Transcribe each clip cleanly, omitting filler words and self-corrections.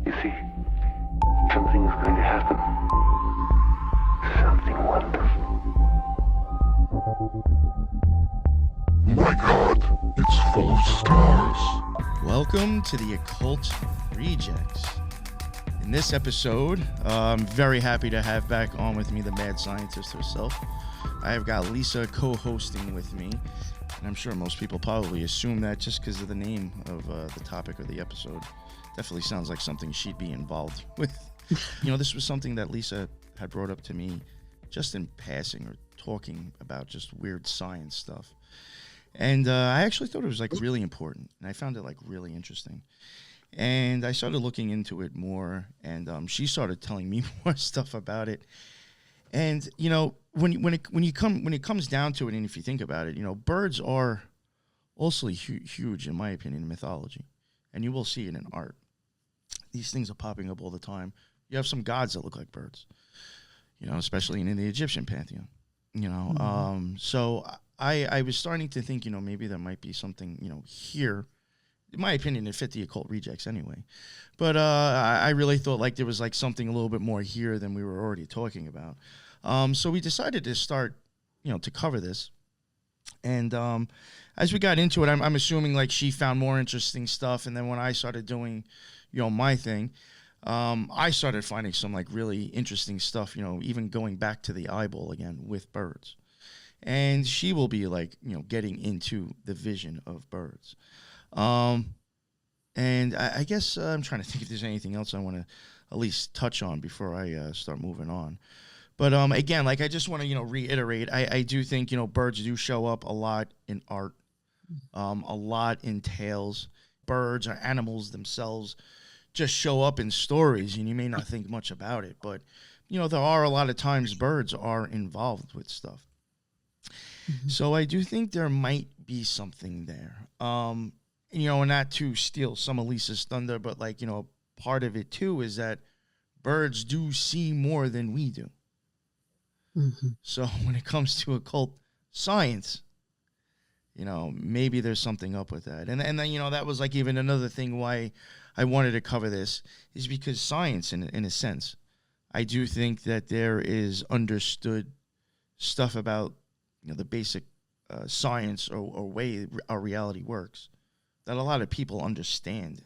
You see, something is going to happen. Something wonderful. My God, it's full of stars. Welcome to the Occult Rejects. In this episode, I'm very happy to have back on with me the mad scientist herself. I have got Lisa co-hosting with me, and I'm sure most people probably assume that just because of the name of the topic of the episode. Definitely sounds like something she'd be involved with. You know, this was something that Lisa had brought up to me just in passing or talking about just weird science stuff. And I actually thought it was like really important, and I found it like really interesting. And I started looking into it more, and she started telling me more stuff about it. And you know, when it comes down to it, and if you think about it, you know, birds are also huge in my opinion in mythology, and you will see it in art. These things are popping up all the time. You have some gods that look like birds, you know, especially in the Egyptian pantheon. You know, so I was starting to think, you know, maybe there might be something, you know, here. In my opinion, it fit the Occult Rejects anyway. But I really thought like there was like something a little bit more here than we were already talking about. So we decided to start, you know, to cover this. And as we got into it, I'm assuming like she found more interesting stuff. And then when I started doing, you know, my thing, I started finding some like really interesting stuff, you know, even going back to the eyeball again with birds. And she will be like, you know, getting into the vision of birds. And I guess I'm trying to think if there's anything else I want to at least touch on before I start moving on. But again, like I just want to, you know, reiterate, I do think, you know, birds do show up a lot in art, a lot in tales. Birds or animals themselves just show up in stories, and you may not think much about it. But, you know, there are a lot of times birds are involved with stuff. So I do think there might be something there. You know, and not to steal some of Lisa's thunder, but like, you know, part of it too is that birds do see more than we do. So when it comes to occult science, you know, maybe there's something up with that. And then, you know, that was like even another thing why I wanted to cover this is because science, in a sense, I do think that there is understood stuff about, you know, the basic science or way our reality works that a lot of people understand,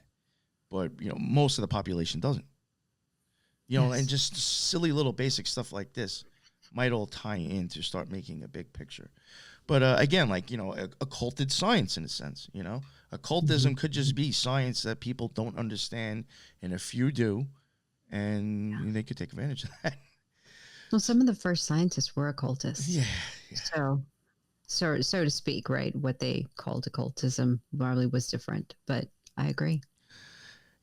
but, you know, most of the population doesn't. You know, and just silly little basic stuff like this might all tie in to start making a big picture. But again, like, you know, occulted science in a sense, you know, occultism could just be science that people don't understand, and a few do, and they could take advantage of that. Well, some of the first scientists were occultists. Yeah. So to speak, right? What they called occultism probably was different, but I agree.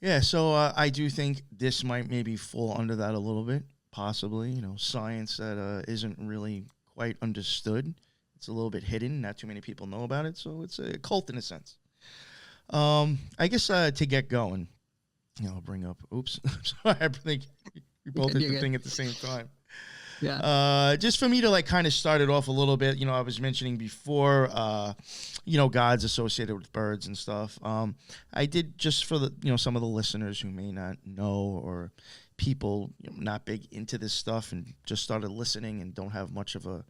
Yeah, so I do think this might maybe fall under that a little bit, possibly. You know, science that isn't really quite understood. It's a little bit hidden. Not too many people know about it, so it's a cult in a sense. I guess to get going, you know, I'll bring up. Oops, sorry, I think we both did the thing at the same time. Yeah. Just for me to like kind of start it off a little bit, you know, I was mentioning before, you know, gods associated with birds and stuff. I did just for the, you know, some of the listeners who may not know, or people, you know, not big into this stuff and just started listening and don't have much of a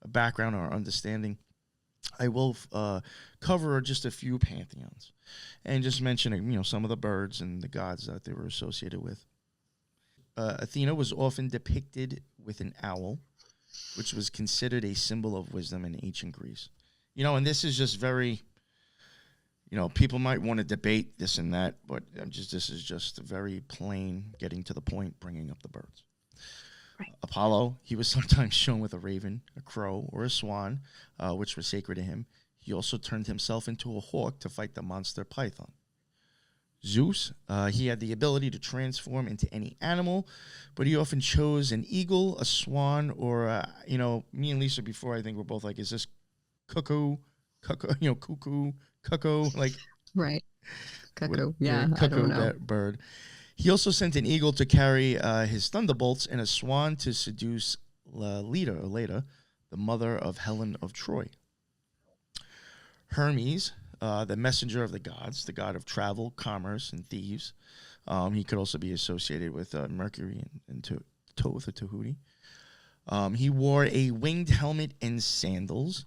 background or understanding. I will cover just a few pantheons and just mentioning, you know, some of the birds and the gods that they were associated with. Athena was often depicted with an owl, which was considered a symbol of wisdom in ancient Greece. You know, and this is just very, you know, people might want to debate this and that, but this is just very plain, getting to the point, bringing up the birds. Right. Apollo, he was sometimes shown with a raven, a crow, or a swan, which were sacred to him. He also turned himself into a hawk to fight the monster Python. Zeus, he had the ability to transform into any animal, but he often chose an eagle, a swan, or, you know, me and Lisa before, I think we're both like, is this cuckoo, you know, cuckoo, like. Right. Cuckoo, yeah, cuckoo, I don't know. That bird. He also sent an eagle to carry his thunderbolts and a swan to seduce Leda, the mother of Helen of Troy. Hermes, the messenger of the gods, the god of travel, commerce, and thieves. He could also be associated with Mercury and Thoth or Tahuti. He wore a winged helmet and sandals,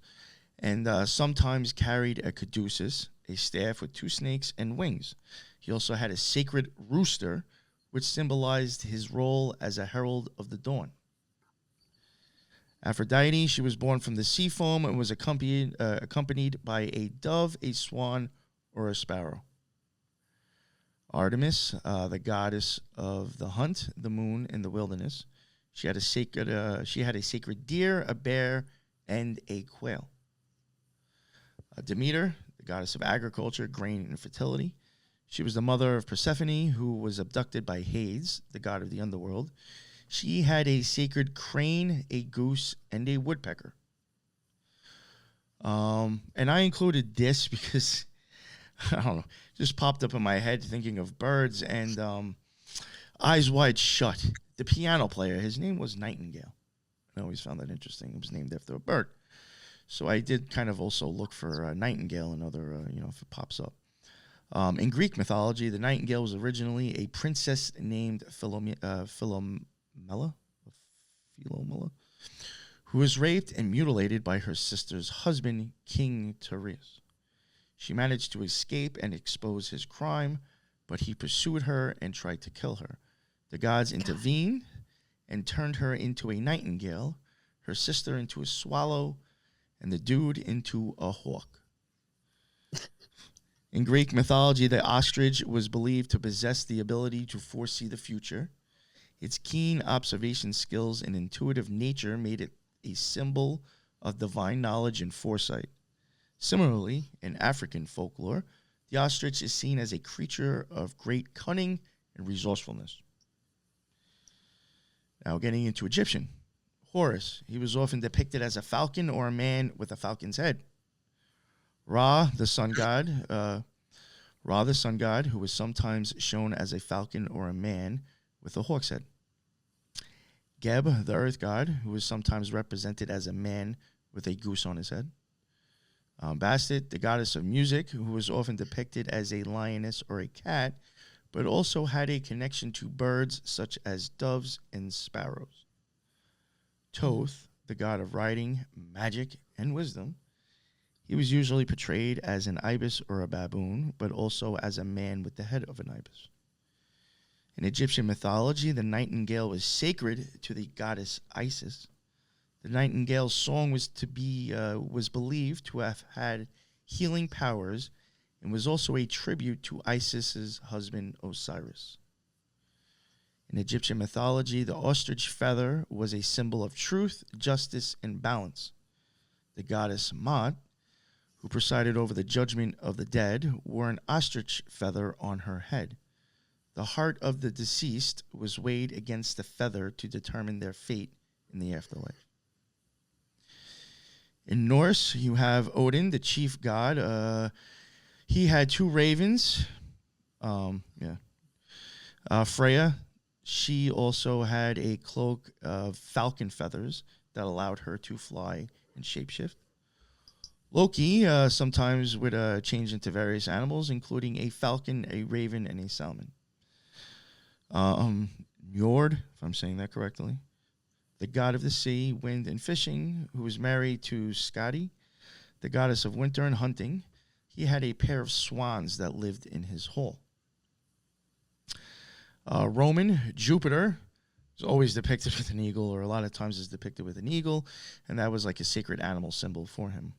and sometimes carried a caduceus, a staff with 2 snakes and wings. He also had a sacred rooster, which symbolized his role as a herald of the dawn. Aphrodite, she was born from the sea foam and was accompanied by a dove, a swan, or a sparrow. Artemis, the goddess of the hunt, the moon, and the wilderness. She had a sacred deer, a bear, and a quail. Demeter, the goddess of agriculture, grain, and fertility. She was the mother of Persephone, who was abducted by Hades, the god of the underworld. She had a sacred crane, a goose, and a woodpecker. And I included this because, I don't know, just popped up in my head thinking of birds, and Eyes Wide Shut. The piano player, his name was Nightingale. I always found that interesting. It was named after a bird. So I did kind of also look for Nightingale and other, if it pops up. In Greek mythology, the Nightingale was originally a princess named Philomela, who was raped and mutilated by her sister's husband, King Tereus. She managed to escape and expose his crime, but he pursued her and tried to kill her. The gods intervened and turned her into a nightingale, her sister into a swallow, and the dude into a hawk. In Greek mythology, the ostrich was believed to possess the ability to foresee the future. Its keen observation skills and intuitive nature made it a symbol of divine knowledge and foresight. Similarly, in African folklore, the ostrich is seen as a creature of great cunning and resourcefulness. Now, getting into Egyptian. Horus, he was often depicted as a falcon or a man with a falcon's head. Ra, the sun god, who was sometimes shown as a falcon or a man with a hawk's head. Geb, the earth god, who was sometimes represented as a man with a goose on his head. Bastet, the goddess of music, who was often depicted as a lioness or a cat, but also had a connection to birds such as doves and sparrows. Thoth, the god of writing, magic, and wisdom. He was usually portrayed as an ibis or a baboon, but also as a man with the head of an ibis. In Egyptian mythology, the nightingale was sacred to the goddess Isis. The nightingale's song was believed to have had healing powers and was also a tribute to Isis's husband Osiris. In Egyptian mythology, the ostrich feather was a symbol of truth, justice, and balance. The goddess Ma'at, who presided over the judgment of the dead, wore an ostrich feather on her head. The heart of the deceased was weighed against the feather to determine their fate in the afterlife. In Norse, you have Odin, the chief god. He had 2 ravens. Freya, she also had a cloak of falcon feathers that allowed her to fly and shapeshift. Loki sometimes would change into various animals, including a falcon, a raven, and a salmon. Njord, if I'm saying that correctly, the god of the sea, wind, and fishing, who was married to Skadi, the goddess of winter and hunting. He had a pair of swans that lived in his hall. Roman, Jupiter, is always depicted with an eagle, or a lot of times is depicted with an eagle, and that was like a sacred animal symbol for him.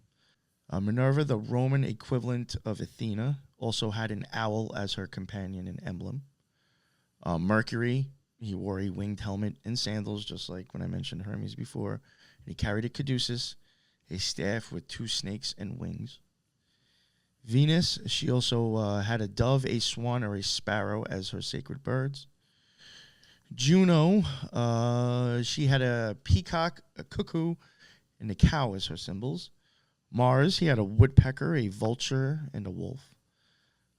Minerva, the Roman equivalent of Athena, also had an owl as her companion and emblem. Mercury, he wore a winged helmet and sandals, just like when I mentioned Hermes before. And he carried a caduceus, a staff with 2 snakes and wings. Venus, she also had a dove, a swan, or a sparrow as her sacred birds. Juno, she had a peacock, a cuckoo, and a cow as her symbols. Mars, he had a woodpecker, a vulture, and a wolf.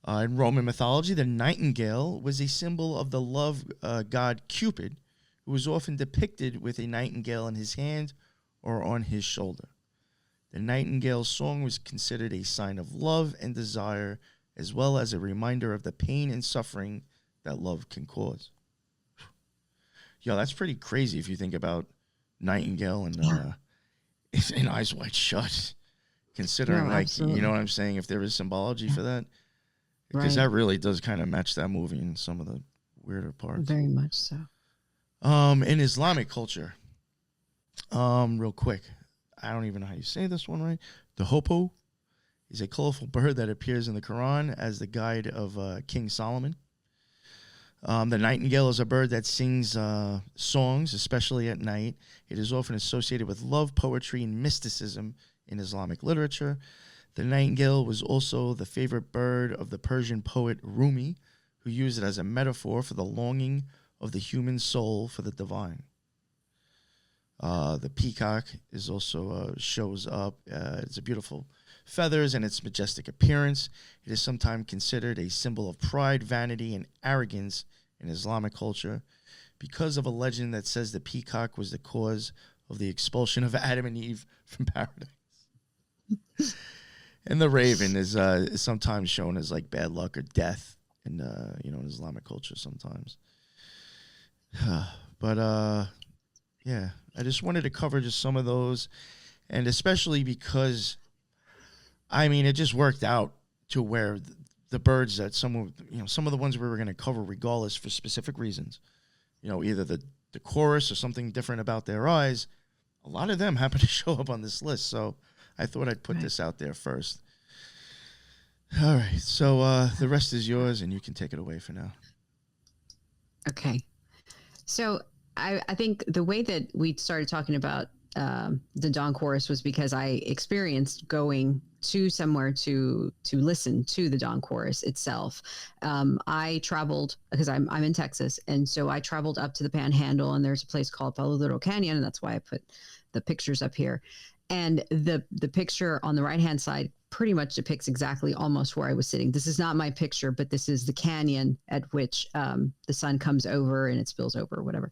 In Roman mythology, the nightingale was a symbol of the love god Cupid, who was often depicted with a nightingale in his hand or on his shoulder. The nightingale's song was considered a sign of love and desire, as well as a reminder of the pain and suffering that love can cause. Yo, that's pretty crazy if you think about nightingale and and Eyes Wide Shut. Considering, No, like, absolutely. you know what I'm saying? If there is symbology for that, because Right. that really does kind of match that movie in some of the weirder parts. Very much so. In Islamic culture, real quick, I don't even know how you say this one right. The hopo is a colorful bird that appears in the Quran as the guide of King Solomon. The nightingale is a bird that sings songs, especially at night. It is often associated with love, poetry, and mysticism in Islamic literature. The nightingale was also the favorite bird of the Persian poet Rumi, who used it as a metaphor for the longing of the human soul for the divine. The peacock is also shows up. It's a beautiful feathers and its majestic appearance. It is sometimes considered a symbol of pride, vanity, and arrogance in Islamic culture because of a legend that says the peacock was the cause of the expulsion of Adam and Eve from paradise. And the raven is sometimes shown as like bad luck or death in in Islamic culture sometimes. But yeah, I just wanted to cover just some of those, and especially because, I mean, it just worked out to where the birds that some of the ones we were going to cover, regardless for specific reasons, either the chorus or something different about their eyes, a lot of them happen to show up on this list. So I thought I'd put this out there first. All right, so the rest is yours, and you can take it away for now. Okay. So I think the way that we started talking about the dawn chorus was because I experienced going to somewhere to listen to the dawn chorus itself. I traveled because I'm in Texas, and so I traveled up to the Panhandle, and there's a place called Palo Little Canyon, and that's why I put the pictures up here. And the picture on the right hand side pretty much depicts exactly almost where I was sitting. This is not my picture, but this is the canyon at which the sun comes over and it spills over or whatever.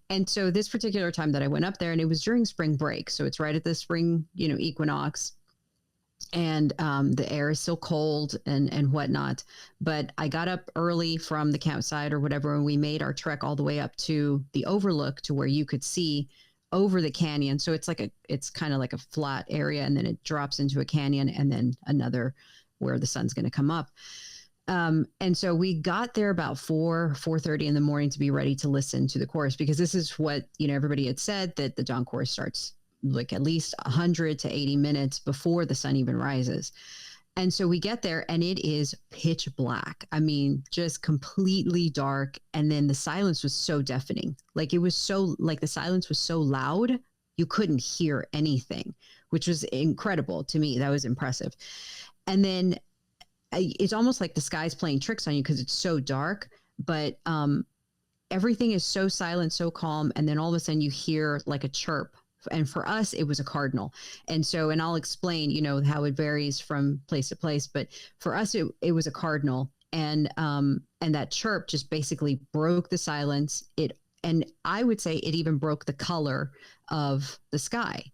And so this particular time that I went up there, and it was during spring break, so it's right at the spring equinox, and the air is still cold and whatnot. But I got up early from the campsite or whatever, and we made our trek all the way up to the overlook to where you could see over the canyon. So it's kind of like a flat area, and then it drops into a canyon, and then another where the sun's going to come up. And so we got there about 4:30 in the morning to be ready to listen to the chorus, because this is what, everybody had said, that the dawn chorus starts like at least 100 to 80 minutes before the sun even rises. And so we get there, and it is pitch black. I mean, just completely dark. And then the silence was so deafening. Like the silence was so loud, you couldn't hear anything, which was incredible to me. That was impressive. And then it's almost like the sky's playing tricks on you because it's so dark, but everything is so silent, so calm. And then all of a sudden you hear like a chirp. And for us, it was a cardinal. And I'll explain, how it varies from place to place. But for us, it was a cardinal. And that chirp just basically broke the silence. And I would say it even broke the color of the sky.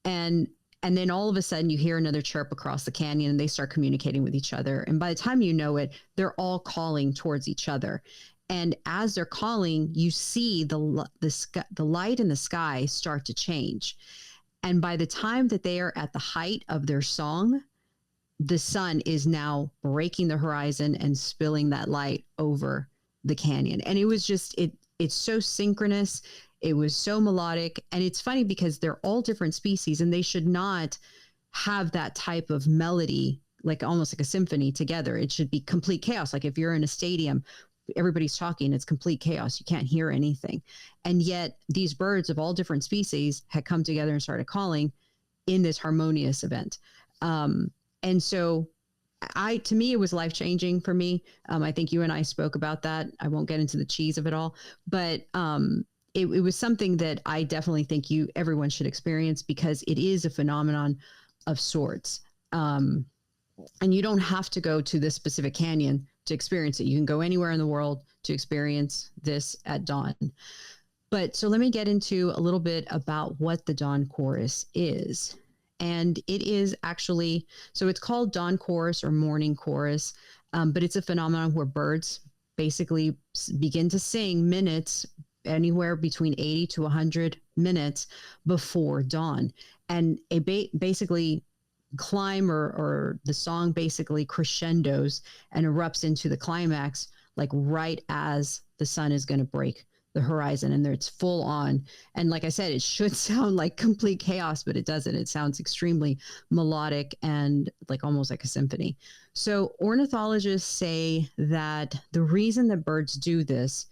And then all of a sudden you hear another chirp across the canyon, and they start communicating with each other. And by the time you know it, they're all calling towards each other. And as they're calling, you see the light in the sky start to change. And by the time that they are at the height of their song, the sun is now breaking the horizon and spilling that light over the canyon. And it was just, it's so synchronous. It was so melodic. And it's funny because they're all different species, and they should not have that type of melody, like almost like a symphony together. It should be complete chaos. Like if you're in a stadium, everybody's talking, it's complete chaos. You can't hear anything. And yet these birds of all different species had come together and started calling in this harmonious event. And so to me, it was life-changing for me. I think you and I spoke about that. I won't get into the cheese of it all, but it was something that I definitely think everyone should experience, because it is a phenomenon of sorts. And you don't have to go to this specific canyon to experience it. You can go anywhere in the world to experience this at dawn. But so let me get into a little bit about what the dawn chorus is. And it is actually, so it's called dawn chorus or morning chorus, but it's a phenomenon where birds basically begin to sing minutes anywhere between 80 to 100 minutes before dawn. And it basically climb or the song basically crescendos and erupts into the climax, like right as the sun is going to break the horizon, and it's full on. And like I said, it should sound like complete chaos, but it doesn't. It sounds extremely melodic and like almost like a symphony. So ornithologists say that the reason that birds do this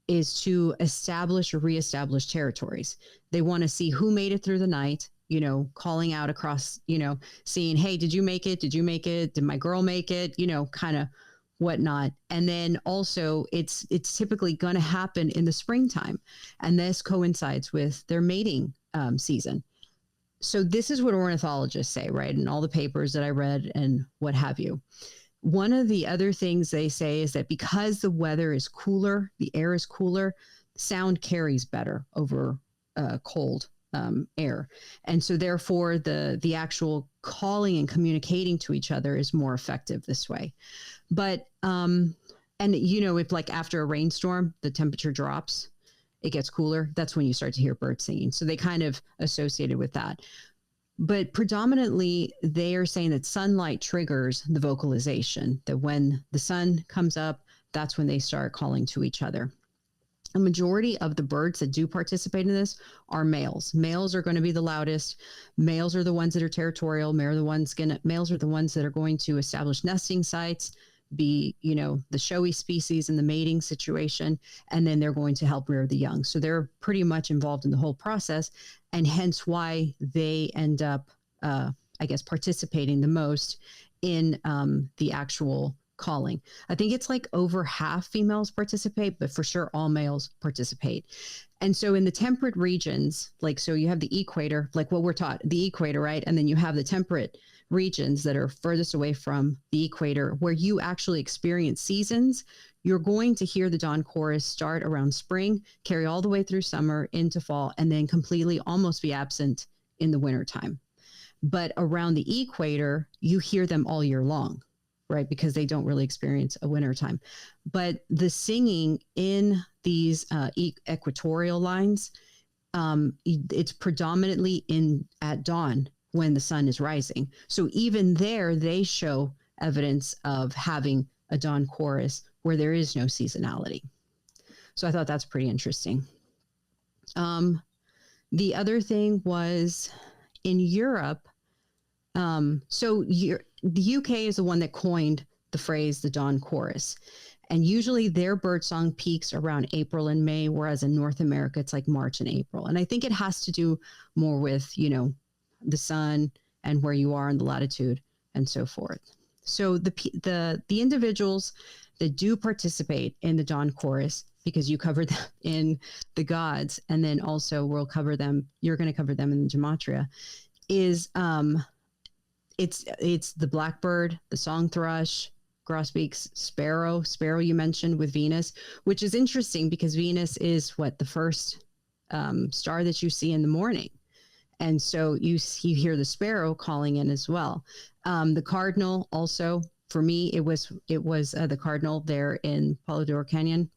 is to establish or reestablish territories. They want to see who made it through the night, you know, calling out across, you know, seeing, hey, did you make it? Did you make it? Did my girl make it? You know, kind of whatnot. And then also it's typically going to happen in the springtime. And this coincides with their mating season. So this is what ornithologists say, right? In all the papers that I read and what have you. One of the other things they say is that because the weather is cooler, the air is cooler, sound carries better over cold air. And so therefore the actual calling and communicating to each other is more effective this way. But, and you know, if like after a rainstorm, the temperature drops, it gets cooler, that's when you start to hear birds singing. So they kind of associated with that. But predominantly, they are saying that sunlight triggers the vocalization, that when the sun comes up, that's when they start calling to each other. A majority of the birds that do participate in this are males. Males are going to be the loudest. Males are the ones that are territorial. Males are the ones that are going to establish nesting sites, be, you know, the showy species in the mating situation, and then they're going to help rear the young. So they're pretty much involved in the whole process, and hence why they end up, I guess, participating the most in the actual calling. I think it's like over half females participate, but for sure all males participate. And so in the temperate regions, like, so you have the equator, like what we're taught, the equator, right? And then you have the temperate regions that are furthest away from the equator, where you actually experience seasons. You're going to hear the dawn chorus start around spring, carry all the way through summer into fall, and then completely almost be absent in the wintertime. But around the equator, you hear them all year long, right? Because they don't really experience a wintertime. But the singing in these equatorial lines, it's predominantly at dawn when the sun is rising. So even there, they show evidence of having a dawn chorus where there is no seasonality. So I thought that's pretty interesting. The other thing was in Europe. The UK is the one that coined the phrase, the dawn chorus. And usually their birdsong peaks around April and May, whereas in North America, it's like March and April. And I think it has to do more with, you know, the sun and where you are in the latitude and so forth. So the individuals that do participate in the dawn chorus, because you covered them in the gods, and then also you're going to cover them in the Gematria, is it's the blackbird, the song thrush, grosbeak's sparrow you mentioned with Venus, which is interesting because Venus is the first star that you see in the morning. And so you hear the sparrow calling in as well. The cardinal also, for me, it was the cardinal there in Palo Duro Canyon.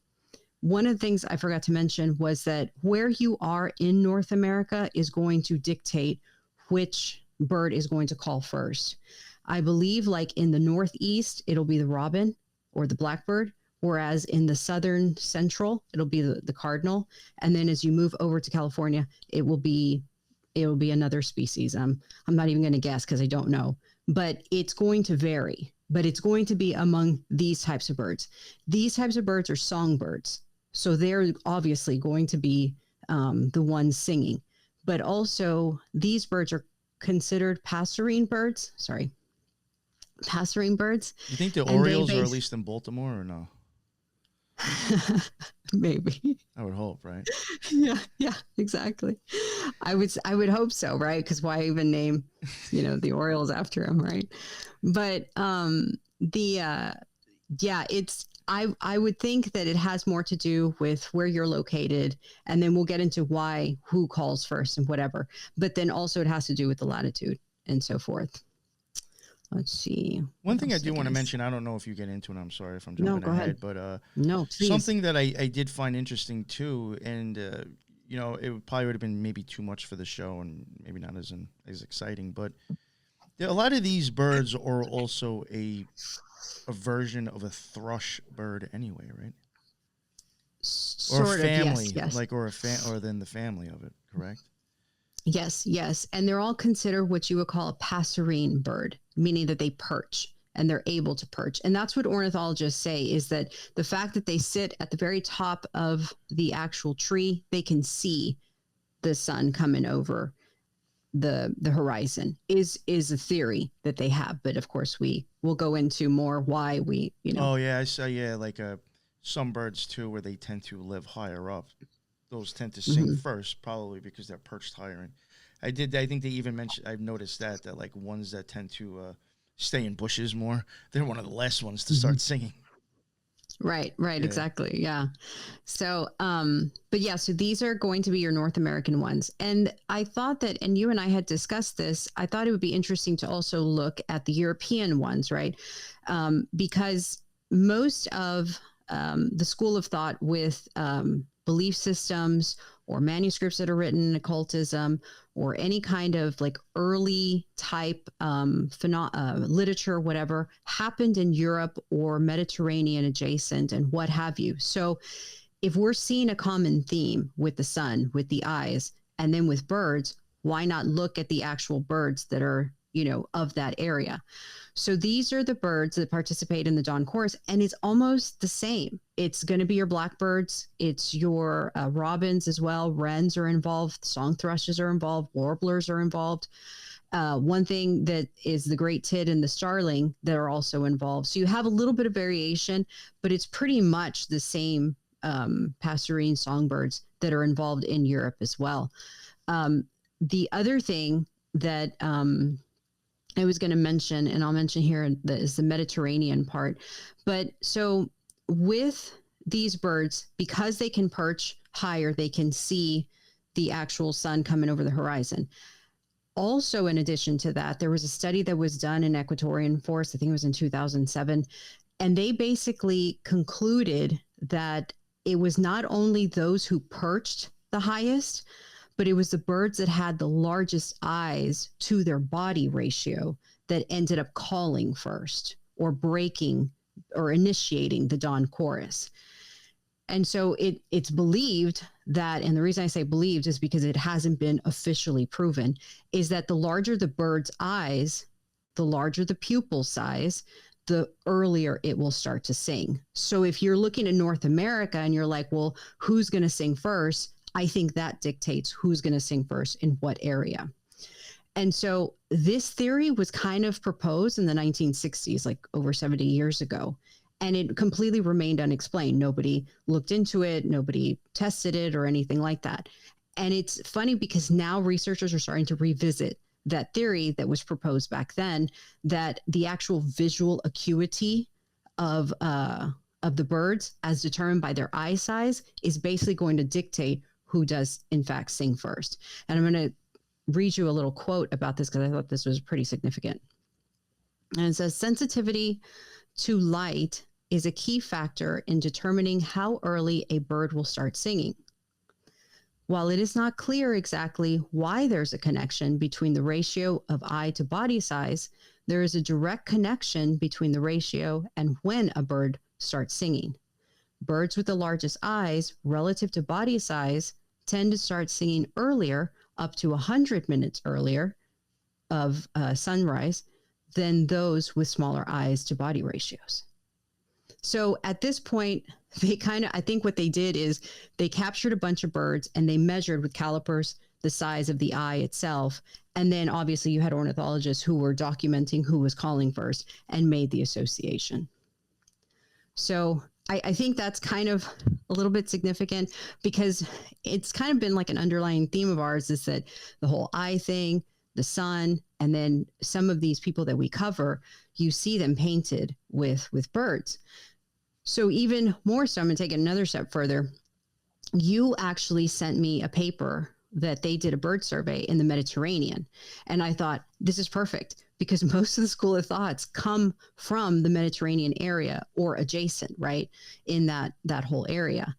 One of the things I forgot to mention was that where you are in North America is going to dictate which bird is going to call first. I believe like in the Northeast, it'll be the robin or the blackbird, whereas in the Southern Central, it'll be the cardinal. And then as you move over to California, it will be another species. I'm not even going to guess because I don't know, but it's going to vary, but it's going to be among these types of birds. These types of birds are songbirds. So they're obviously going to be the ones singing, but also these birds are considered passerine birds. Passerine birds. You think the Orioles are at least in Baltimore or no? Maybe. I would hope, right? Yeah, exactly. I would hope so, right? Because why even name, the Orioles after him, right? But I would think that it has more to do with where you're located, and then we'll get into who calls first and whatever. But then also it has to do with the latitude and so forth. Let's see. One what thing I else do want to guess. mention, I don't know if you get into it. I'm sorry if I'm No, jumping go ahead. ahead, but No, please. something that I did find interesting too, and you know, probably would have been maybe too much for the show and maybe not as exciting, but a lot of these birds are also a version of a thrush bird anyway, right? Or a Sort of, family, yes. like or then the family of it, correct? Yes. And they're all considered what you would call a passerine bird, meaning that they perch and they're able to perch. And that's what ornithologists say, is that the fact that they sit at the very top of the actual tree, they can see the sun coming over the horizon is a theory that they have. But of course, we will go into more why we, Oh yeah, I saw. Yeah, like some birds too, where they tend to live higher up. Those tend to sing first, probably because they're perched higher. And I think they even mentioned. I've noticed that like ones that tend to stay in bushes more, they're one of the last ones to start singing. Right, Yeah. exactly. Yeah. So, but yeah, so these are going to be your North American ones. And I thought that, and you and I had discussed this, I thought it would be interesting to also look at the European ones, right? Because most of the school of thought with belief systems or manuscripts that are written in occultism or any kind of like early type literature, whatever, happened in Europe or Mediterranean adjacent and what have you. So if we're seeing a common theme with the sun, with the eyes, and then with birds, why not look at the actual birds that are, of that area? So these are the birds that participate in the dawn chorus, and it's almost the same. It's going to be your blackbirds. It's your robins as well. Wrens are involved. Song thrushes are involved. Warblers are involved. One thing that is the great tit and the starling that are also involved. So you have a little bit of variation, but it's pretty much the same passerine songbirds that are involved in Europe as well. The other thing that I was going to mention, and I'll mention here, is the Mediterranean part. But so with these birds, because they can perch higher, they can see the actual sun coming over the horizon. Also, in addition to that, there was a study that was done in Ecuadorian forests, I think it was in 2007, and they basically concluded that it was not only those who perched the highest, but it was the birds that had the largest eyes to their body ratio that ended up calling first or breaking or initiating the dawn chorus. And so it's believed that, and the reason I say believed is because it hasn't been officially proven, is that the larger the bird's eyes, the larger the pupil size, the earlier it will start to sing. So if you're looking at North America and you're like, well, who's going to sing first? I think that dictates who's going to sing first in what area. And so this theory was kind of proposed in the 1960s, like over 70 years ago, and it completely remained unexplained. Nobody looked into it. Nobody tested it or anything like that. And it's funny because now researchers are starting to revisit that theory that was proposed back then, that the actual visual acuity of the birds as determined by their eye size is basically going to dictate who does in fact sing first. And I'm going to read you a little quote about this because I thought this was pretty significant. And it says, sensitivity to light is a key factor in determining how early a bird will start singing. While it is not clear exactly why there's a connection between the ratio of eye to body size, there is a direct connection between the ratio and when a bird starts singing. Birds with the largest eyes relative to body size tend to start singing earlier, up to 100 minutes earlier of sunrise, than those with smaller eyes to body ratios. So at this point, I think what they did is they captured a bunch of birds and they measured with calipers the size of the eye itself. And then obviously you had ornithologists who were documenting who was calling first and made the association. So I think that's kind of a little bit significant because it's kind of been like an underlying theme of ours, is that the whole eye thing, the sun, and then some of these people that we cover, you see them painted with birds. So even more so, I'm going to take it another step further. You actually sent me a paper that they did a bird survey in the Mediterranean. And I thought, this is perfect because most of the school of thoughts come from the Mediterranean area or adjacent, right, in that whole area.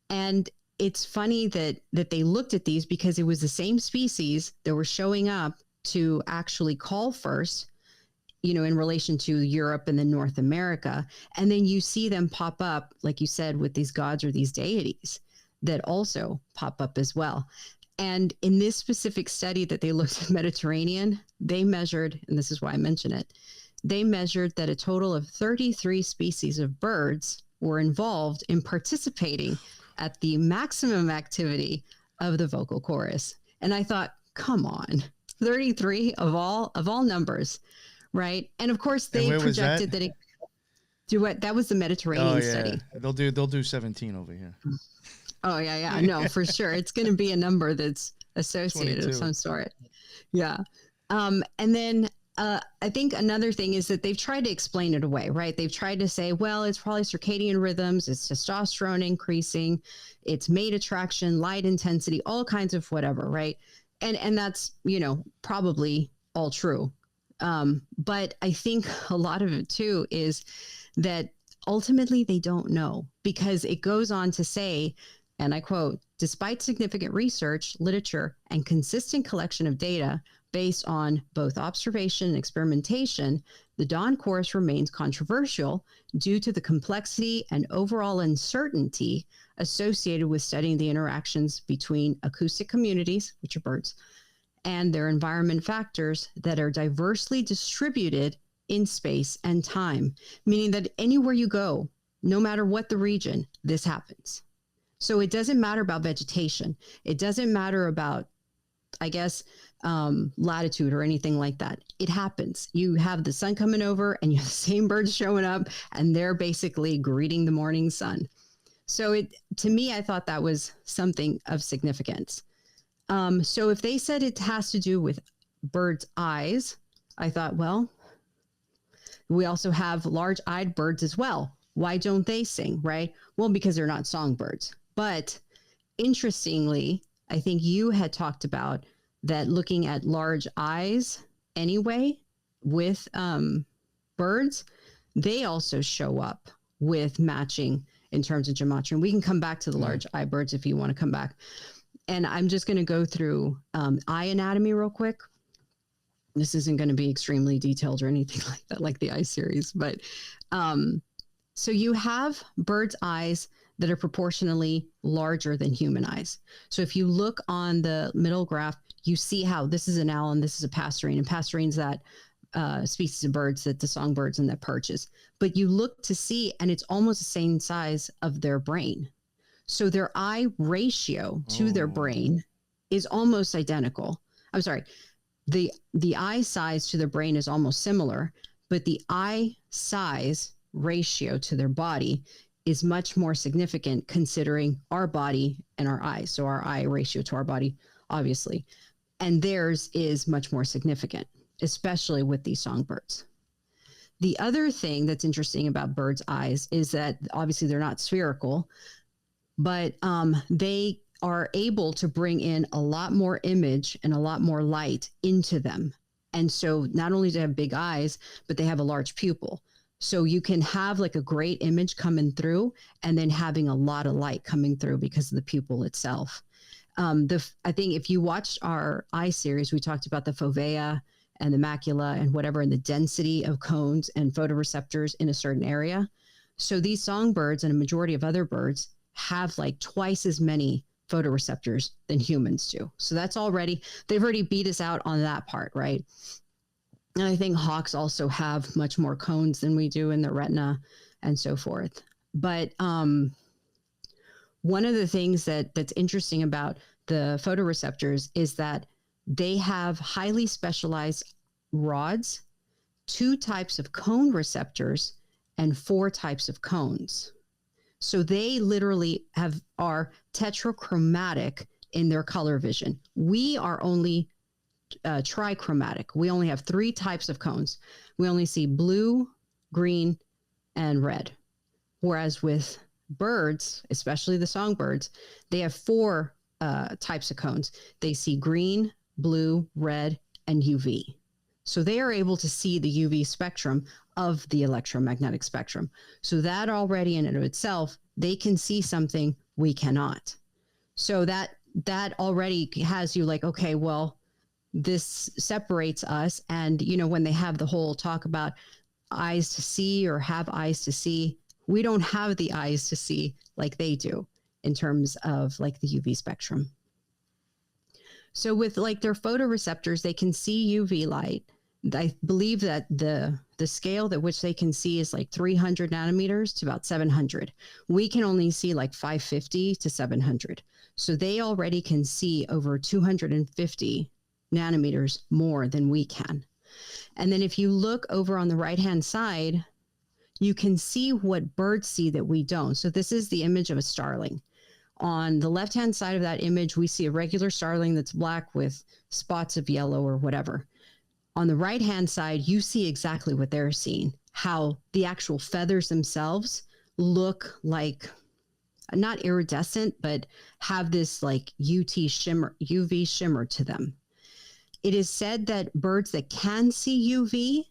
And it's funny that they looked at these because it was the same species that were showing up to actually call first, you know, in relation to Europe and then North America. And then you see them pop up, like you said, with these gods or these deities that also pop up as well. And in this specific study that they looked at Mediterranean, they measured, and this is why I mention it, they measured that a total of 33 species of birds were involved in participating at the maximum activity of the vocal chorus. And I thought, come on, 33 of all numbers, right? And of course they projected that it do what that was the Mediterranean study. They'll do 17 over here. Oh yeah. No, for sure. It's going to be a number that's associated 22. of some sort. Yeah. And then I think another thing is that they've tried to explain it away, right? They've tried to say, well, it's probably circadian rhythms, it's testosterone increasing, it's mate attraction, light intensity, all kinds of whatever, right? And that's, you know, probably all true. But I think a lot of it too is that ultimately they don't know, because it goes on to say, and I quote, despite significant research, literature, and consistent collection of data based on both observation and experimentation, the dawn chorus remains controversial due to the complexity and overall uncertainty associated with studying the interactions between acoustic communities, which are birds, and their environment factors that are diversely distributed in space and time, meaning that anywhere you go, no matter what the region, this happens. So it doesn't matter about vegetation. It doesn't matter about, I guess, latitude or anything like that. It happens. You have the sun coming over and you have the same birds showing up and they're basically greeting the morning sun. So to me, I thought that was something of significance. So if they said it has to do with birds' eyes, I thought, well, we also have large-eyed birds as well. Why don't they sing, right? Well, because they're not songbirds. But interestingly, I think you had talked about that looking at large eyes anyway with birds, they also show up with matching in terms of gematria. And we can come back to the large eye birds if you want to come back. And I'm just going to go through eye anatomy real quick. This isn't going to be extremely detailed or anything like that, like the eye series. But so you have birds' eyes that are proportionally larger than human eyes. So if you look on the middle graph, you see how this is an owl and this is a passerine. And passerine's that species of birds that the songbirds and that perches. But you look to see, and it's almost the same size of their brain. So their eye ratio to their brain is almost identical. I'm sorry. The eye size to their brain is almost similar, but the eye size ratio to their body is much more significant considering our body and our eyes. So our eye ratio to our body, obviously, and theirs is much more significant, especially with these songbirds. The other thing that's interesting about birds' eyes is that obviously they're not spherical, but they are able to bring in a lot more image and a lot more light into them. And so not only do they have big eyes, but they have a large pupil. So you can have like a great image coming through and then having a lot of light coming through because of the pupil itself. I think if you watched our eye series, we talked about the fovea and the macula and whatever, and the density of cones and photoreceptors in a certain area. So these songbirds and a majority of other birds have like twice as many photoreceptors than humans do. So they've already beat us out on that part, right? And I think hawks also have much more cones than we do in the retina and so forth. But one of the things that's interesting about the photoreceptors is that they have highly specialized rods, 2 types of cone receptors, and 4 types of cones. So they literally are tetrachromatic in their color vision. We are only trichromatic. We only have 3 types of cones. We only see blue, green, and red. Whereas with birds, especially the songbirds, they have 4 types of cones. They see green, blue, red, and UV. So they are able to see the UV spectrum of the electromagnetic spectrum. So that already in and of itself, they can see something we cannot. So that already has you like, okay, well, this separates us. And, you know, when they have the whole talk about eyes to see or have eyes to see, we don't have the eyes to see like they do in terms of like the UV spectrum. So with like their photoreceptors, they can see UV light. I believe that the scale at which they can see is like 300 nanometers to about 700. We can only see like 550 to 700. So they already can see over 250 nanometers more than we can. And then if you look over on the right-hand side, you can see what birds see that we don't. So this is the image of a starling. On the left-hand side of that image, we see a regular starling that's black with spots of yellow or whatever. On the right-hand side, you see exactly what they're seeing, how the actual feathers themselves look like, not iridescent, but have this like UV shimmer to them. It is said that birds that can see UV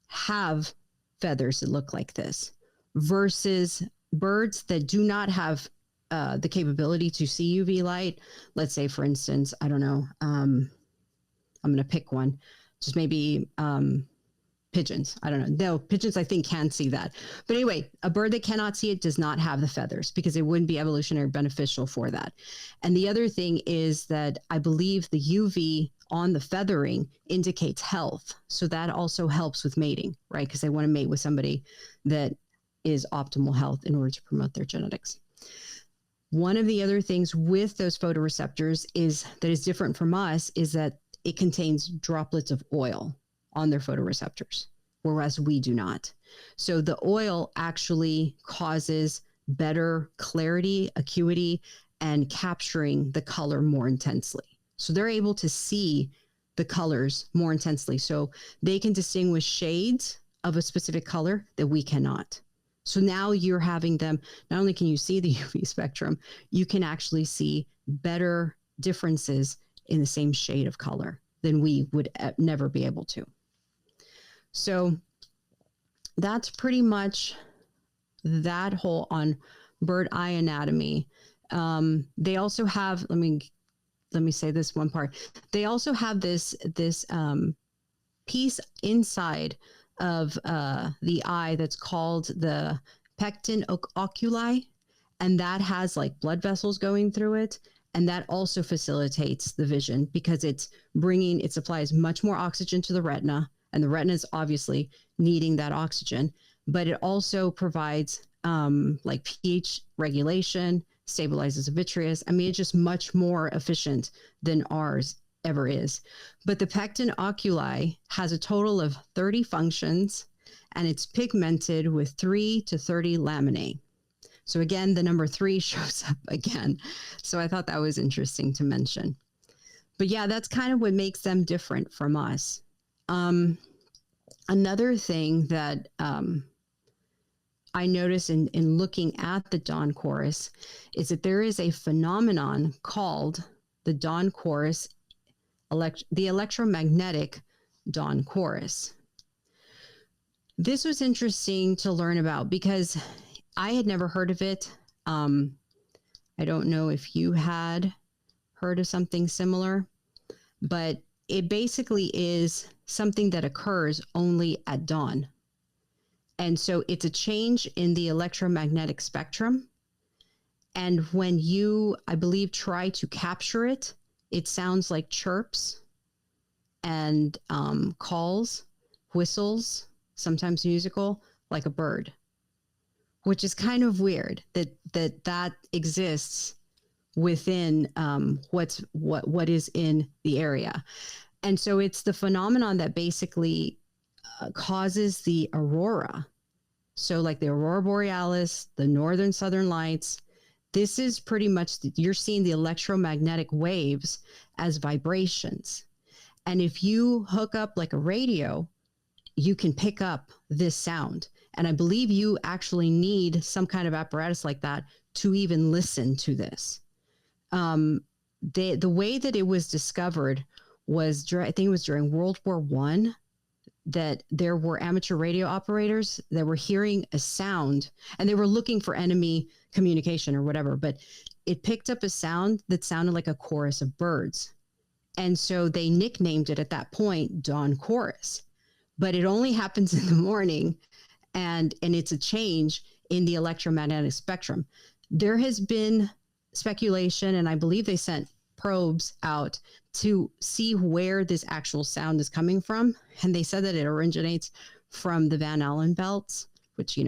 have feathers that look like this versus birds that do not have the capability to see UV light. Let's say, for instance, I don't know, I'm going to pick one, just maybe pigeons. I don't know. No, pigeons I think can see that. But anyway, a bird that cannot see it does not have the feathers because it wouldn't be evolutionary beneficial for that. And the other thing is that I believe the UV on the feathering indicates health. So that also helps with mating, right? Because they want to mate with somebody that is optimal health in order to promote their genetics. One of the other things with those photoreceptors that is different from us is that it contains droplets of oil on their photoreceptors, whereas we do not. So the oil actually causes better clarity, acuity, and capturing the color more intensely. So they're able to see the colors more intensely. So they can distinguish shades of a specific color that we cannot. So now you're having them, not only can you see the UV spectrum, you can actually see better differences in the same shade of color than we would never be able to. So that's pretty much that whole on bird eye anatomy. They also have, let me say this one part. They also have this piece inside of the eye that's called the pecten oculi, and that has like blood vessels going through it, and that also facilitates the vision because it supplies much more oxygen to the retina, and the retina is obviously needing that oxygen, but it also provides like pH regulation, stabilizes the vitreous. I mean, it's just much more efficient than ours ever is. But the pecten oculi has a total of 30 functions, and it's pigmented with 3 to 30 laminae. So again, the number 3 shows up again. So I thought that was interesting to mention. But yeah, that's kind of what makes them different from us. Another thing that I noticed in looking at the dawn chorus is that there is a phenomenon called the dawn chorus, the electromagnetic dawn chorus. This was interesting to learn about because I had never heard of it. I don't know if you had heard of something similar, but it basically is something that occurs only at dawn. And so it's a change in the electromagnetic spectrum. And when you, I believe, try to capture it, it sounds like chirps and calls, whistles, sometimes musical, like a bird, which is kind of weird that exists within what is in the area. And so it's the phenomenon that basically causes the aurora. So like the aurora borealis, the northern southern lights, this is pretty much, you're seeing the electromagnetic waves as vibrations. And if you hook up like a radio, you can pick up this sound. And I believe you actually need some kind of apparatus like that to even listen to this. the way that it was discovered was I think it was during World War I, that there were amateur radio operators that were hearing a sound and they were looking for enemy communication or whatever, but it picked up a sound that sounded like a chorus of birds. And so they nicknamed it at that point Dawn Chorus. But it only happens in the morning, and it's a change in the electromagnetic spectrum. There has been speculation, and I believe they sent probes out to see where this actual sound is coming from. And they said that it originates from the Van Allen belts, which,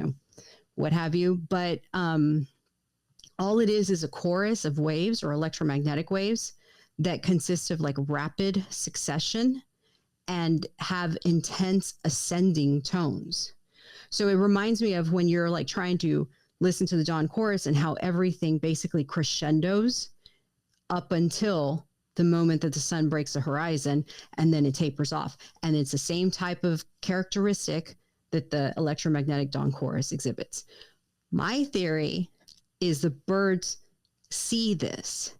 what have you. But all it is a chorus of waves or electromagnetic waves that consist of like rapid succession and have intense ascending tones. So it reminds me of when you're like trying to listen to the Dawn Chorus and how everything basically crescendos up until the moment that the sun breaks the horizon, and then it tapers off. And it's the same type of characteristic that the electromagnetic Dawn Chorus exhibits. My theory is the birds see this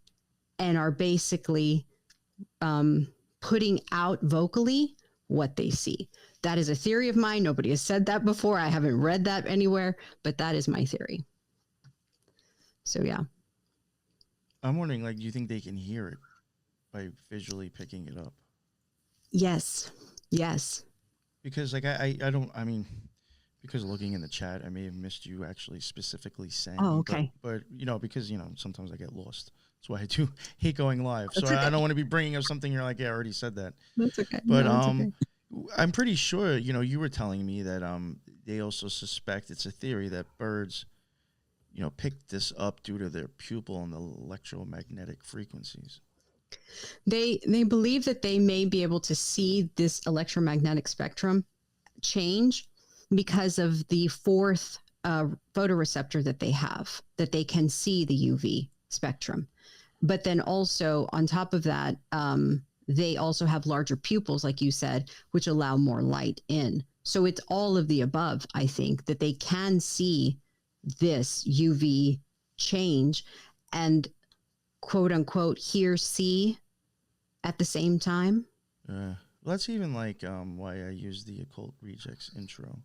and are basically putting out vocally what they see. That is a theory of mine. Nobody has said that before. I haven't read that anywhere, but that is my theory. So yeah. I'm wondering, like, do you think they can hear it by visually picking it up? Yes. Yes. Because like I don't, I mean, because looking in the chat, I may have missed you actually specifically saying. Oh, okay. But because sometimes I get lost. That's why I do hate going live. So That's okay. I don't want to be bringing up something you're like, yeah, I already said that. That's okay. But No, that's okay. I'm pretty sure you were telling me that they also suspect, it's a theory that birds pick this up due to their pupil and the electromagnetic frequencies. They believe that they may be able to see this electromagnetic spectrum change because of the fourth photoreceptor that they have, that they can see the UV spectrum. But then also on top of that, they also have larger pupils, like you said, which allow more light in. So it's all of the above, I think, that they can see this UV change and quote unquote see at the same time. Well, that's even like why I use the Occult Rejects intro.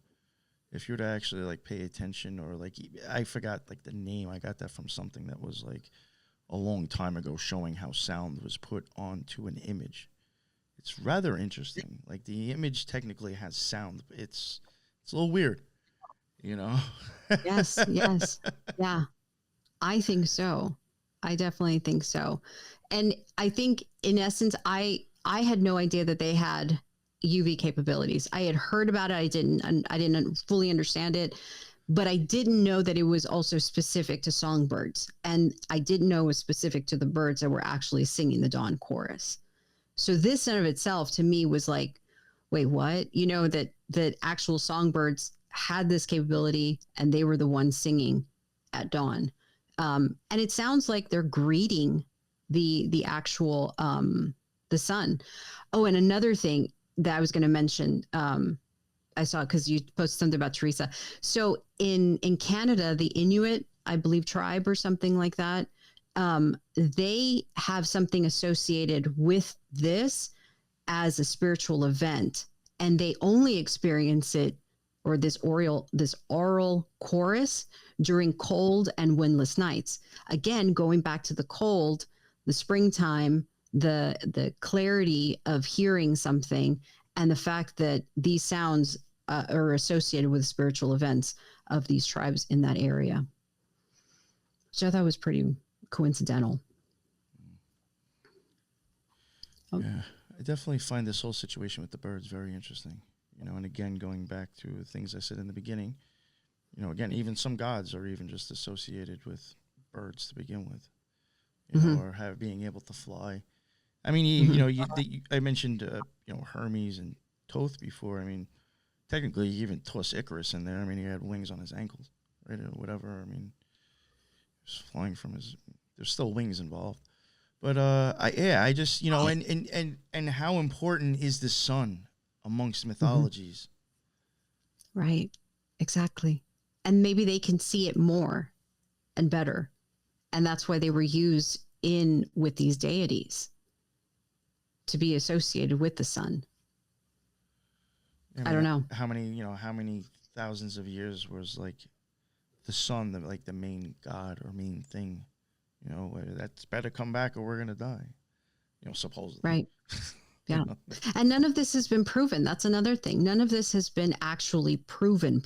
If you were to actually like pay attention, or like, I forgot like the name, I got that from something that was like a long time ago, showing how sound was put onto an image. It's rather interesting. Like the image technically has sound. It's a little weird, Yes. Yeah. I think so. I definitely think so. And I think in essence, I had no idea that they had UV capabilities. I had heard about it. I didn't fully understand it, but I didn't know that it was also specific to songbirds. And I didn't know it was specific to the birds that were actually singing the Dawn Chorus. So this in of itself to me was like, wait, what? That actual songbirds had this capability and they were the ones singing at dawn. And it sounds like they're greeting the actual the sun. Oh, and another thing that I was going to mention, I saw because you posted something about Teresa. So in Canada, the Inuit, I believe, tribe or something like that, they have something associated with this as a spiritual event, and they only experience it, or this aural chorus, during cold and windless nights. Again, going back to the cold, the springtime, the clarity of hearing something, and the fact that these sounds are associated with spiritual events of these tribes in that area. So I thought was pretty coincidental. Yeah, I definitely find this whole situation with the birds very interesting. And again, going back to the things I said in the beginning, again, even some gods are even just associated with birds to begin with, or being able to fly. I mean, I mentioned, Hermes and Thoth before. I mean, technically, you even toss Icarus in there. I mean, he had wings on his ankles, right, or whatever. I mean, he was flying from there's still wings involved. But, I just, and how important is the sun amongst mythologies? Right. Exactly. And maybe they can see it more and better. And that's why they were used in with these deities to be associated with the sun. I don't know how many thousands of years was like the sun, the main god or main thing, that's better come back or we're going to die, supposedly. Right. Yeah. And none of this has been proven. That's another thing. None of this has been actually proven.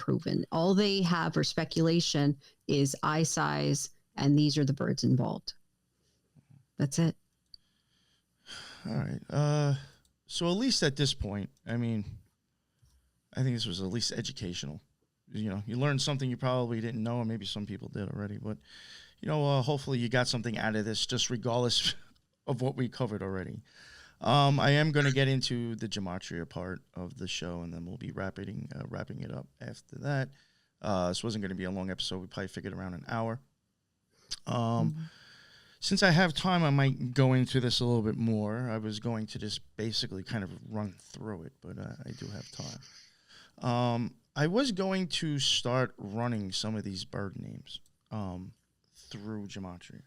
All they have for speculation is eye size, and these are the birds involved. That's it. All right. So at least at this point, I mean, I think this was at least educational. You learned something you probably didn't know, and maybe some people did already. But, hopefully you got something out of this, just regardless of what we covered already. I am going to get into the Gematria part of the show, and then we'll be wrapping it up after that. This wasn't going to be a long episode. We probably figured around an hour. Since I have time, I might go into this a little bit more. I was going to just basically kind of run through it, but I do have time. I was going to start running some of these bird names through Gematria.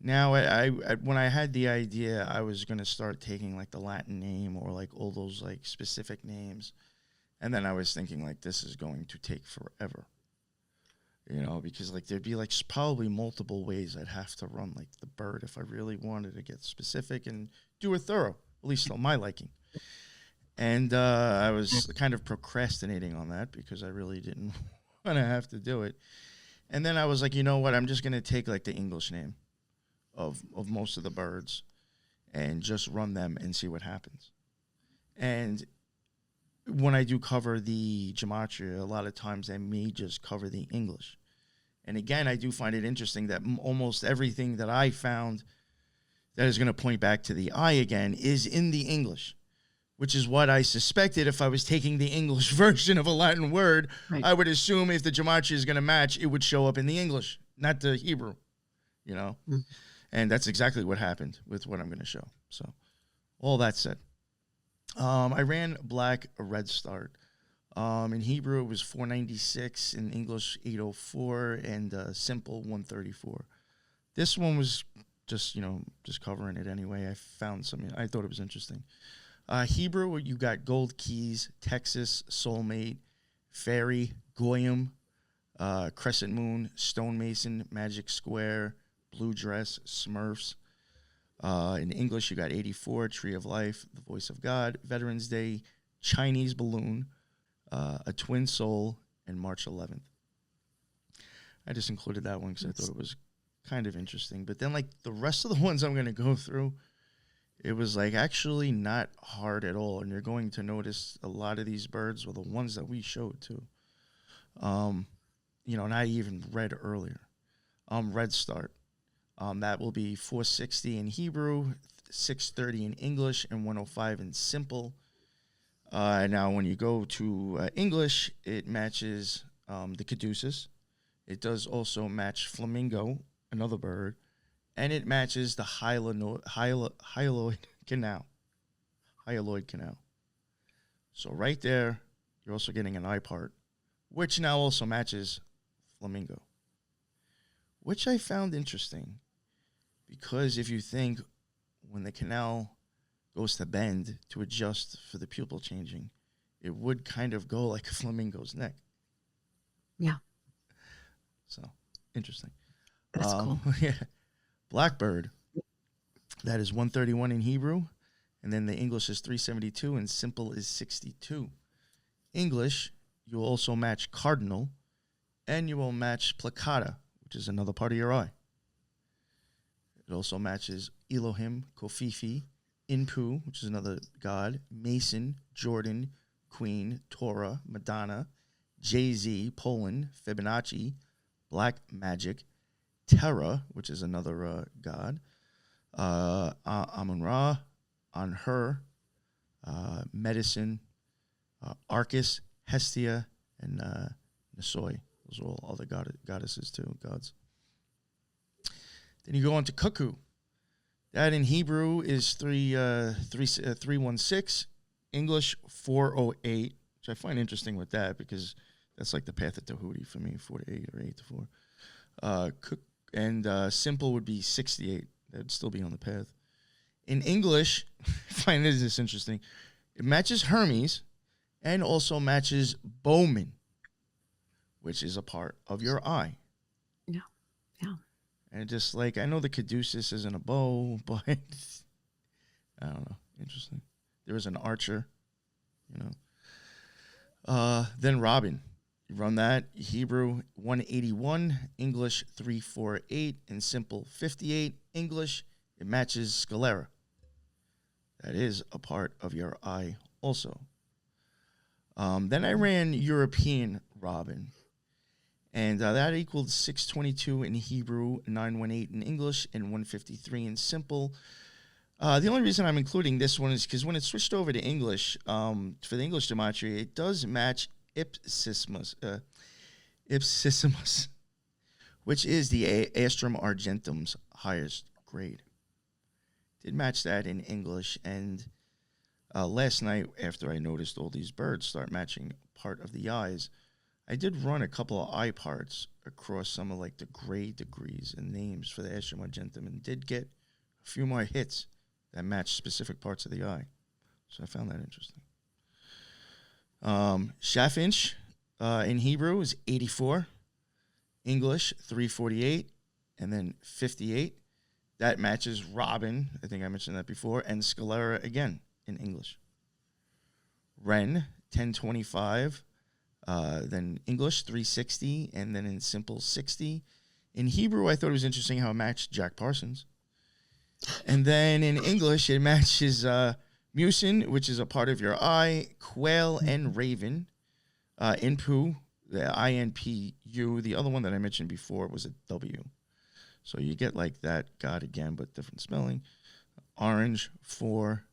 Now, I when I had the idea, I was going to start taking like the Latin name or like all those like specific names. And then I was thinking like this is going to take forever. Because like there'd be like probably multiple ways I'd have to run like the bird if I really wanted to get specific and do it thorough, at least on my liking. And I was kind of procrastinating on that because I really didn't want to have to do it. And then I was like, you know what? I'm just going to take like the English name of most of the birds and just run them and see what happens. And when I do cover the Gematria, a lot of times I may just cover the English. And again, I do find it interesting that almost everything that I found that is going to point back to the eye again is in the English, which is what I suspected. If I was taking the English version of a Latin word, right, I would assume if the Gematria is going to match, it would show up in the English, not the Hebrew, And that's exactly what happened with what I'm going to show. So all that said, I ran black a red start. In Hebrew, it was 496. In English, 804. And simple, 134. This one was just covering it anyway. I found something. I thought it was interesting. Hebrew, you got Gold Keys, Texas, Soulmate, Fairy, Goyim, Crescent Moon, Stonemason, Magic Square, Blue Dress, Smurfs. In English, you got 84, Tree of Life, The Voice of God, Veterans Day, Chinese Balloon, A Twin Soul, and March 11th. I just included that one because I thought it was kind of interesting. But then, like, the rest of the ones I'm going to go through, it was, like, actually not hard at all. And you're going to notice a lot of these birds were the ones that we showed, too. And I even read earlier. Red Start. That will be 460 in Hebrew, 630 in English, and 105 in simple. Now, when you go to English, it matches the caduceus. It does also match flamingo, another bird, and it matches the hyaloid canal. Hyaloid canal. So right there, you're also getting an eye part, which now also matches flamingo, which I found interesting. Because if you think when the canal goes to bend to adjust for the pupil changing, it would kind of go like a flamingo's neck. Yeah. So, interesting. That's cool. Yeah. Blackbird. That is 131 in Hebrew. And then the English is 372 and simple is 62. English, you will also match cardinal. And you will match placata, which is another part of your eye. It also matches Elohim, Kofifi, Inpu, which is another god, Mason, Jordan, Queen, Torah, Madonna, Jay-Z, Poland, Fibonacci, Black Magic, Terra, which is another god, Amun-Ra, An-Hur, Medicine, Arcus, Hestia, and Nisoi. Those are all other goddesses too, gods. Then you go on to cuckoo. That in Hebrew is 316, English 408, which I find interesting with that because that's like the path of Tahuti for me, 4 to 8 or 8 to 4. And simple would be 68, That'd still be on the path. In English, I find this interesting. It matches Hermes and also matches Bowman, which is a part of your eye. Yeah. Yeah. And just like, I know the caduceus isn't a bow, but I don't know. Interesting. There was an archer, you know. Then Robin. You run that. Hebrew 181, English 348, and simple 58. English, it matches sclera. That is a part of your eye also. Then I ran European Robin. And that equaled 622 in Hebrew, 918 in English, and 153 in simple. The only reason I'm including this one is because when it switched over to English, for the English gematria, it does match ipsissimus, which is the Astrum Argentum's highest grade. Did match that in English, and last night, after I noticed all these birds start matching part of the eyes, I did run a couple of eye parts across some of like the grade degrees and names for the Astrum Argentum, and did get a few more hits that match specific parts of the eye. So I found that interesting. Chaffinch in Hebrew is 84, English 348, and then 58. That matches Robin, I think I mentioned that before, and sclera again in English. Wren 1025, then English 360, and then in simple 60. In Hebrew, I thought it was interesting how it matched Jack Parsons. And then in English, it matches mucin, which is a part of your eye, quail, and raven. Inpu, the INPU, the other one that I mentioned before was a W. So you get like that God again, but different spelling. Orange for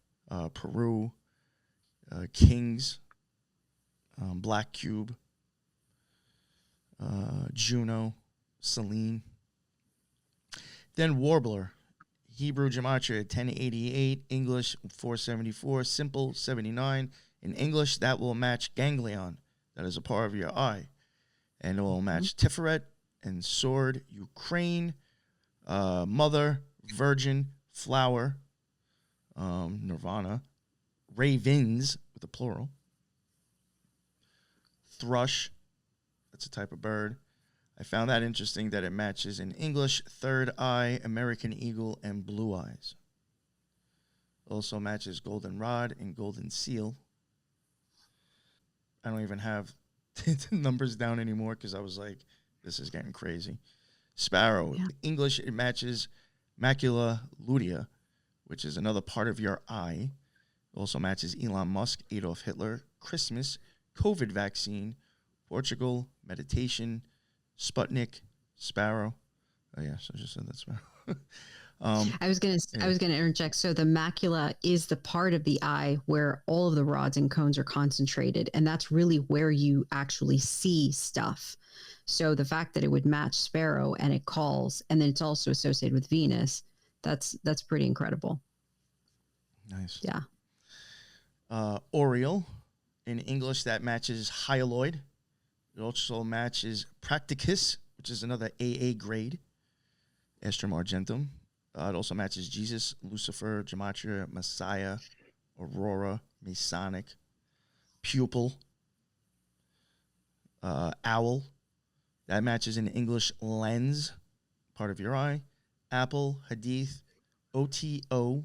Peru, Kings, Black Cube, Juno, Selene. Then Warbler. Hebrew gematria 1088, English 474, simple 79. In English, that will match ganglion. That is a part of your eye. And it will match Tiferet and sword, Ukraine, mother, virgin, flower, nirvana, ravens with a plural, thrush, that's a type of bird. I found that interesting that it matches in English, third eye, American eagle, and blue eyes. Also matches goldenrod and golden seal. I don't even have the numbers down anymore because I was like, this is getting crazy. Sparrow. Yeah. English, it matches macula lutea, which is another part of your eye. Also matches Elon Musk, Adolf Hitler, Christmas, COVID vaccine, Portugal, meditation, Sputnik, Sparrow. Oh yeah, so I just said that Sparrow. I was gonna interject. So the macula is the part of the eye where all of the rods and cones are concentrated, and that's really where you actually see stuff. So the fact that it would match Sparrow and it calls, and then it's also associated with Venus, that's pretty incredible. Nice. Yeah. Oriole, in English, that matches hyaloid. It also matches Practicus, which is another AA grade, Astrum Argentum. It also matches Jesus, Lucifer, Gematria, Messiah, Aurora, Masonic, Pupil, Owl. That matches in English, lens, part of your eye, Apple, Hadith, OTO,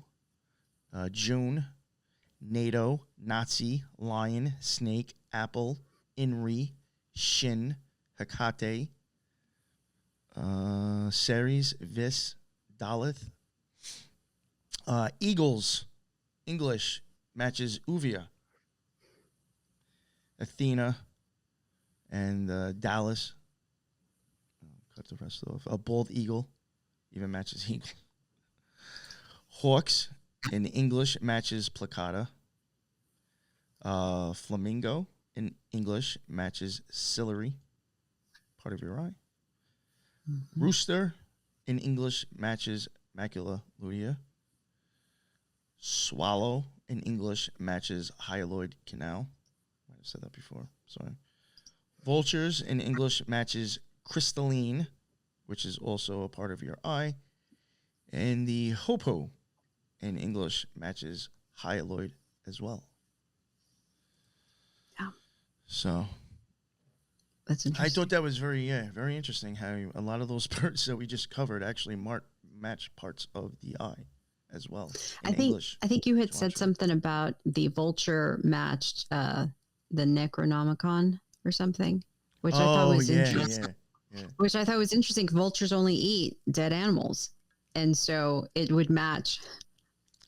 June, NATO, Nazi, Lion, Snake, Apple, Inri, Shin, Hecate, Ceres, Vis, Daleth. Eagles, English, matches Uvia, Athena, and Dallas. Cut the rest off. A bald eagle, even matches eagle. Hawks, in English, matches Placata. Flamingo, in English, matches ciliary, part of your eye. Mm-hmm. Rooster, in English, matches macula lutea. Swallow, in English, matches hyaloid canal. Might have said that before. Sorry. Vultures, in English, matches crystalline, which is also a part of your eye. And the hopo in English matches hyaloid as well. Yeah. So That's interesting. I thought that was very interesting how a lot of those birds that we just covered actually match parts of the eye as well. I think you had said something about the vulture matched the Necronomicon or something, which I thought was interesting. Yeah. Which I thought was interesting. Vultures only eat dead animals, and so it would match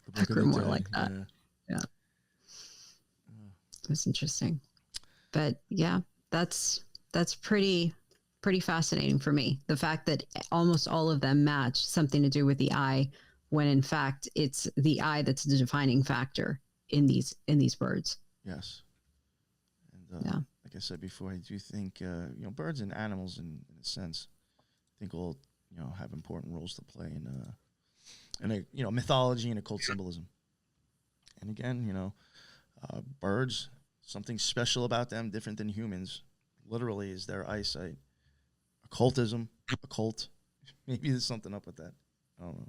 a grimoire like that. Yeah. That's interesting. But yeah, that's pretty fascinating for me. The fact that almost all of them match something to do with the eye, when in fact it's the eye that's the defining factor in these birds. Yes. And like I said before, I do think birds and animals in a sense, I think all have important roles to play in mythology and occult symbolism. And again, birds, something special about them, different than humans, literally is their eyesight. Occultism, occult, maybe there's something up with that. I don't know.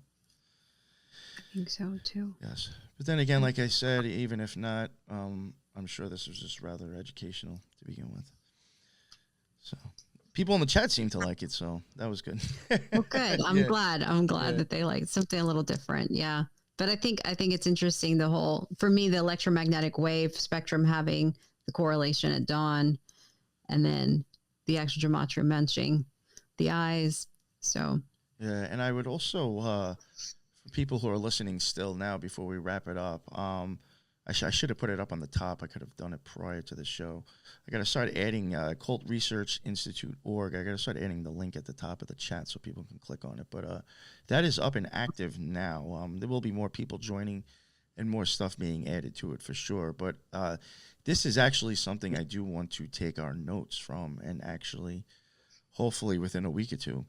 I think so too. Yes, but then again, like I said, even if not, I'm sure this was just rather educational to begin with. So people in the chat seem to like it, so that was good. Well, good. I'm glad that they like something a little different. Yeah. But I think it's interesting, for me, the electromagnetic wave spectrum having the correlation at dawn, and then the actual Gematria mentioning the eyes. So yeah, and I would also for people who are listening still now, before we wrap it up, I should have put it up on the top. I could have done it prior to the show. I got to start adding Occult Research Institute.org. I got to start adding the link at the top of the chat so people can click on it. But that is up and active now. There will be more people joining and more stuff being added to it for sure. But this is actually something I do want to take our notes from, and actually, hopefully within a week or two,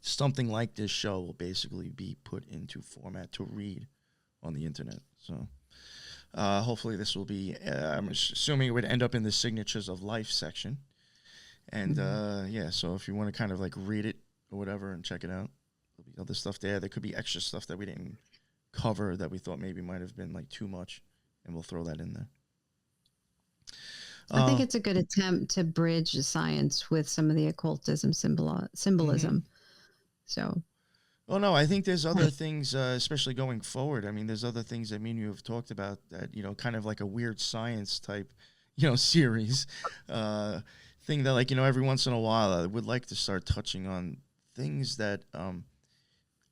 something like this show will basically be put into format to read on the internet. So hopefully this will be, I'm assuming it would end up in the Signatures of Life section. And so if you want to kind of like read it or whatever and check it out, there'll be other stuff there. There could be extra stuff that we didn't cover that we thought maybe might have been like too much, and we'll throw that in there. I think it's a good attempt to bridge science with some of the occultism symbolism. So, well, no, I think there's other things, especially going forward. I mean, there's other things that me and you have talked about that, kind of like a weird science type, series thing that, like, every once in a while I would like to start touching on things that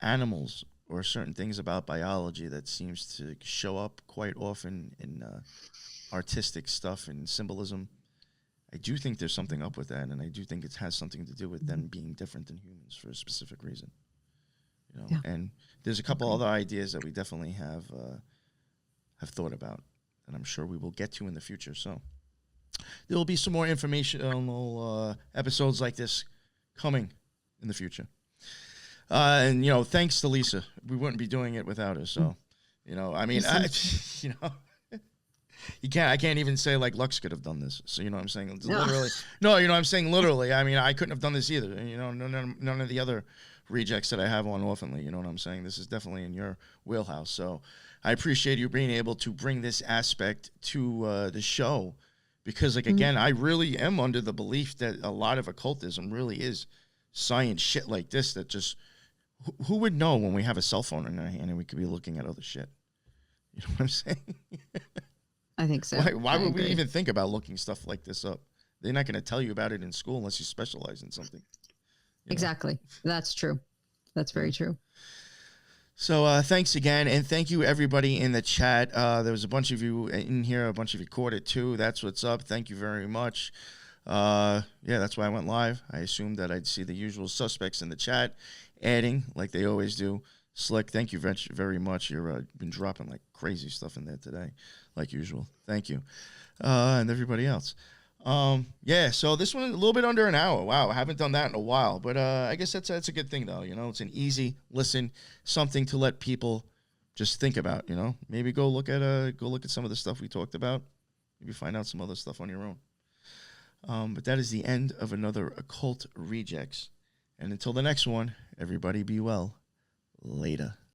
animals or certain things about biology that seems to show up quite often in artistic stuff and symbolism. I do think there's something up with that, and I do think it has something to do with them being different than humans for a specific reason. And there's a couple other ideas that we definitely have thought about, and I'm sure we will get to in the future. So there will be some more informational episodes like this coming in the future. And thanks to Lisa, we wouldn't be doing it without her. So, I mean, I can't even say like Lux could have done this. So you know what I'm saying? Literally, no, I'm saying literally. I mean, I couldn't have done this either. None of the other rejects that I have on oftenly. You know what I'm saying? This is definitely in your wheelhouse. So I appreciate you being able to bring this aspect to the show, because, like, again, I really am under the belief that a lot of occultism really is science shit like this. That just who would know when we have a cell phone in our hand and we could be looking at other shit? You know what I'm saying? I think so. Why would we even think about looking stuff like this up? They're not going to tell you about it in school unless you specialize in something. Exactly. That's true. That's very true. So thanks again, and thank you everybody in the chat. There was a bunch of you in here, a bunch of you caught it too. That's what's up. Thank you very much. That's why I went live. I assumed that I'd see the usual suspects in the chat adding like they always do. Slick, thank you very much. You've been dropping like crazy stuff in there today, like usual. Thank you. And everybody else. So this one a little bit under an hour. Wow, I haven't done that in a while, but I guess that's a good thing though. It's an easy listen, something to let people just think about. Maybe go look at some of the stuff we talked about. Maybe find out some other stuff on your own. But that is the end of another Occult Rejects. And until the next one, everybody be well. Later.